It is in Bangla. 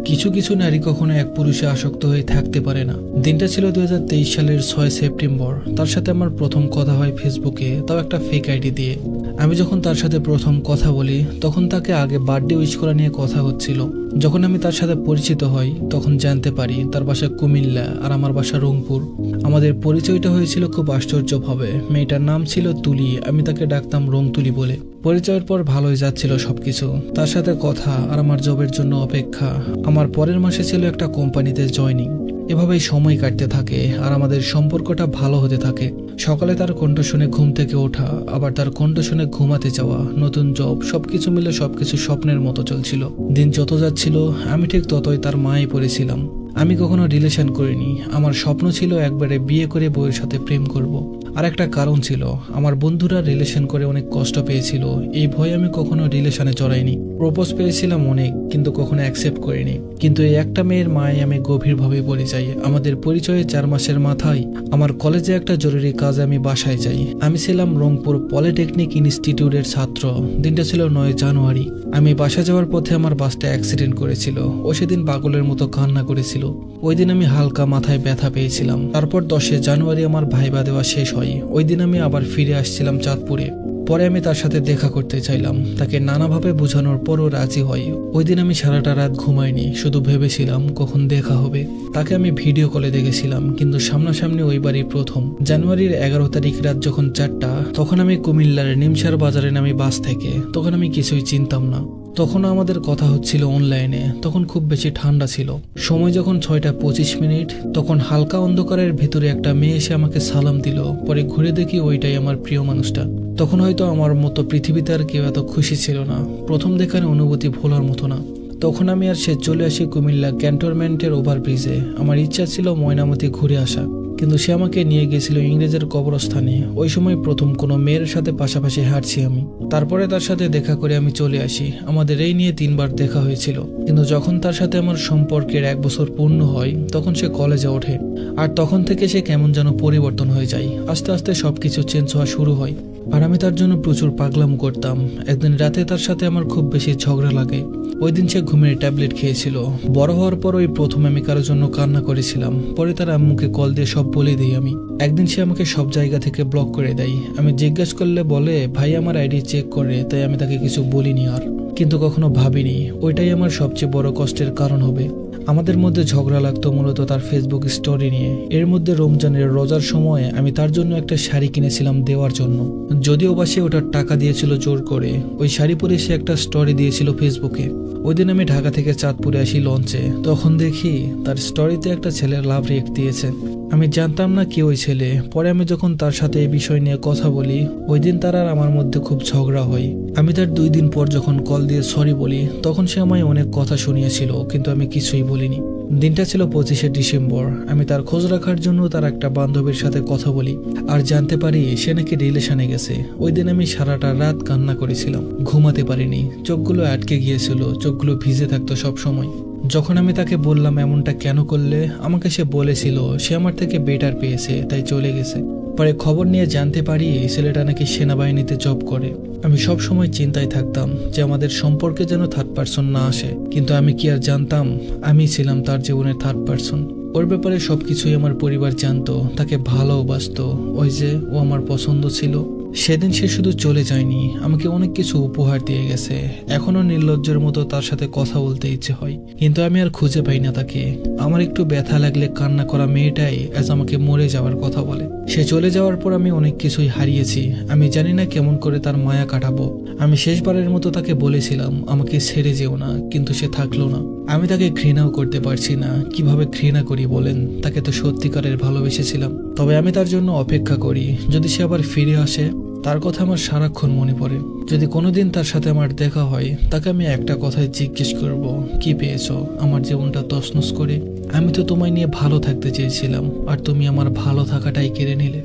কিছু কিছু নারী কখনো এক পুরুষে আসক্ত হয়ে থাকতে পারে না। দিনটা ছিল 2023 সালের 6 সেপ্টেম্বর। তার সাথে আমার প্রথম কথা হয় ফেসবুকে, তাও একটা ফেক আইডি দিয়ে। আমি যখন তার সাথে প্রথম কথা বলি তখন তাকে আগে বার্থডে উইশ করা নিয়ে কথা হচ্ছিল। যখন আমি তার সাথে পরিচিত হই তখন জানতে পারি তার বাসা কুমিল্লা আর আমার বাসা রংপুর। আমাদের পরিচয়টা হয়েছিল খুব আশ্চর্যভাবে। মেয়েটার নাম ছিল তুলি, আমি তাকে ডাকতাম রং তুলি বলে। পরিচয়ের পর ভালোই যাচ্ছিল সবকিছু, তার সাথে কথা আর আমার জবের জন্য অপেক্ষা। আমার পরের মাসে ছিল একটা কোম্পানিতে জয়নিং। এভাবেই সময় কাটতে থাকে আর আমাদের সম্পর্কটা ভালো হতে থাকে। সকালে তার কণ্ঠ শুনে ঘুম থেকে ওঠা, আবার তার কণ্ঠ শুনে ঘুমাতে যাওয়া, নতুন জব, সবকিছু মিলে সবকিছু স্বপ্নের মতো চলছিল। দিন যত যাচ্ছিল আমি ঠিক ততই তার মায়ে পড়েছিলাম। আমি কখনো রিলেশন করিনি। আমার স্বপ্ন ছিল একবারে বিয়ে করে বউয়ের সাথে প্রেম করব। আর একটা কারণ ছিল, আমার বন্ধুরা রিলেশন করে অনেক কষ্ট পেয়েছিল, এই ভয়ে আমি কখনো রিলেশনে জড়াইনি। প্রপোজ পেয়েছিলাম অনেক, কিন্তু কখনো অ্যাকসেপ্ট করিনি। কিন্তু এই একটা মেয়ের মায়ে আমি গভীরভাবে পড়ে যাই। আমাদের পরিচয়ে 4 মাসের মাথায় আমার কলেজে একটা জরুরি কাজে আমি বাসায় যাই। আমি ছিলাম রংপুর পলিটেকনিক ইনস্টিটিউটের ছাত্র। দিনটা ছিল 9 জানুয়ারি। আমি বাসা যাওয়ার পথে আমার বাসটা অ্যাক্সিডেন্ট করেছিল। ও সেদিন পাগলের মতো কান্না করেছিল। ওই দিন আমি হালকা মাথায় ব্যথা পেয়েছিলাম। তারপর 10 জানুয়ারি আমার ভাইবা দেওয়া শেষ হয়। ওই দিন আমি আবার ফিরে আসছিলাম চাঁদপুরে। পরে আমি তার সাথে দেখা করতে চাইলাম। তাকে নানাভাবে বোঝানোর পরও রাজি হয়। ওই দিন আমি সারাটা রাত ঘুমাইনি, শুধু ভেবেছিলাম কখন দেখা হবে। তাকে আমি ভিডিও কলে দেখেছিলাম, কিন্তু সামনাসামনি ওইবারই প্রথম। জানুয়ারির 11 তারিখ রাত যখন 4টা, তখন আমি কুমিল্লার নিমসার বাজারে নামি বাস থেকে। তখন আমি কিছুই চিনতাম না। তখন আমাদের কথা হচ্ছিল অনলাইনে। তখন খুব বেশি ঠান্ডা ছিল। সময় যখন 6:25, তখন হালকা অন্ধকারের ভিতরে একটা মেয়ে এসে আমাকে সালাম দিল। পরে ঘুরে দেখি ওইটাই আমার প্রিয় মানুষটা। তখন হয়তো আমার মতো পৃথিবীতে আর কেউ এত খুশি ছিল না। প্রথম দেখার অনুভূতি ভোলার মতো না। তখন আমি আর সে চলে আসি কুমিল্লা ক্যান্টনমেন্টের ওভারব্রিজে। আমার ইচ্ছা ছিল ময়নামতি ঘুরে আসা, কিন্তু সে আমাকে নিয়ে গেছিল ইংরেজের কবরস্থানে। ওই সময় প্রথম কোনো মেয়ের সাথে পাশাপাশি হাঁটছি আমি। তারপরে তার সাথে দেখা করে আমি চলে আসি। আমাদের এই নিয়ে 3 বার দেখা হয়েছিল, কিন্তু যখন তার সাথে আমার সম্পর্কের 1 বছর পূর্ণ হয় তখন সে কলেজে ওঠে। আর তখন থেকে সে কেমন যেন পরিবর্তন হয়ে যায়। আস্তে আস্তে সবকিছু চেঞ্জ হওয়া শুরু হয়। আর আমি তার জন্য প্রচুর পাগলাম করতাম। একদিন রাতে তার সাথে আমার খুব বেশি ঝগড়া লাগে। ওই দিন সে ঘুমের ট্যাবলেট খেয়েছিল। বড় হওয়ার পর ওই প্রথম আমি কারোর জন্য কান্না করেছিলাম। পরে তার আম্মুকে কল দিয়ে সব বলে দিই আমি। একদিন সে আমাকে সব জায়গা থেকে ব্লক করে দেয়। আমি জিজ্ঞেস করলে বলে ভাই আমার আইডি চেক করে, তাই আমি তাকে কিছু বলিনি আর। কিন্তু কখনো ভাবিনি ওইটাই আমার সবচেয়ে বড় কষ্টের কারণ হবে। আমাদের মধ্যে ঝগড়া লাগতো মূলত তার ফেসবুক স্টোরি নিয়ে। এর মধ্যে রমজানের রোজার সময় আমি তার জন্য একটা শাড়ি কিনেছিলাম দেওয়ার জন্য, যদিও বা সে ওটার টাকা দিয়েছিল জোর করে। ওই শাড়ি পরে সে একটা স্টোরি দিয়েছিল ফেসবুকে। ওই দিন আমি ঢাকা থেকে চাঁদপুরে আসি লঞ্চে। তখন দেখি তার স্টোরিতে একটা ছেলের লাভ রিয়েক্ট দিয়েছে। আমি জানতাম না কি ওই ছেলে। পরে আমি যখন তার সাথে এই বিষয় নিয়ে কথা বলি, ওই দিন তার আর আমার মধ্যে খুব ঝগড়া হয়। আমি তার 2 দিন পর যখন কল দিয়ে সরি বলি, তখন সে আমায় অনেক কথা শুনিয়েছিল, কিন্তু আমি কিছুই বলিনি। দিনটা ছিল 25 ডিসেম্বর। আমি তার খোঁজ রাখার জন্য তার একটা বান্ধবীর সাথে কথা বলি আর জানতে পারি সে নাকি রিলেশনে গেছে। ওই দিন আমি সারাটা রাত কান্না করেছিলাম, ঘুমাতে পারিনি। চোখগুলো আটকে গিয়েছিল, চোখগুলো ভিজে থাকতো সব সময়। যখন আমি তাকে বললাম এমনটা কেন করলে, আমাকে সে বলেছিল সে আমার থেকে বেটার পেয়েছে, তাই চলে গেছে। পরে খবর নিয়ে জানতে পারি এই ছেলেটা নাকি সেনাবাহিনীতে জব করে। আমি সব সময় চিন্তায় থাকতাম যে আমাদের সম্পর্কে যেন থার্ড পার্সন না আসে, কিন্তু আমি কি আর জানতাম আমি ছিলাম তার জীবনের থার্ড পার্সন। ওর ব্যাপারে সবকিছুই আমার পরিবার জানতো, তাকে ভালোবাসতো। ওই যে ও আমার পছন্দ ছিল। সেদিন সে শুধু চলে যায়নি, আমাকে অনেক কিছু উপহার দিয়ে গেছে। এখনো নির্লজ্জের মতো তার সাথে কথা বলতে ইচ্ছে হয়, কিন্তু আমি আর খুঁজে পাই না তাকে। আমার একটু ব্যথা লাগলে কান্না করা মেয়েটাই আজ আমাকে মরে যাওয়ার কথা বলে। সে চলে যাওয়ার পর আমি অনেক কিছুই হারিয়েছি। আমি জানি না কেমন করে তার মায়া কাটাবো। আমি শেষবারের মতো তাকে বলেছিলাম আমাকে ছেড়ে যেও না, কিন্তু সে থাকলো না। আমি তাকে ঘৃণাও করতে পারছি না। কিভাবে ঘৃণা করি বলেন? তাকে তো সত্যিকারের ভালোবেসেছিলাম। তবে আমি তার জন্য অপেক্ষা করি, যদি সে আবার ফিরে আসে। তার কথা আমার সারাক্ষণ মনে পড়ে। যদি কোনোদিন তার সাথে আমার দেখা হয়, তাকে আমি একটা কথাই জিজ্ঞেস করব, কি পেয়েছো আমার জীবনটা তছনছ করে? আমি তো তোমায় নিয়ে ভালো থাকতে চেয়েছিলাম, আর তুমি আমার ভালো থাকাটাই কেড়ে নিলে।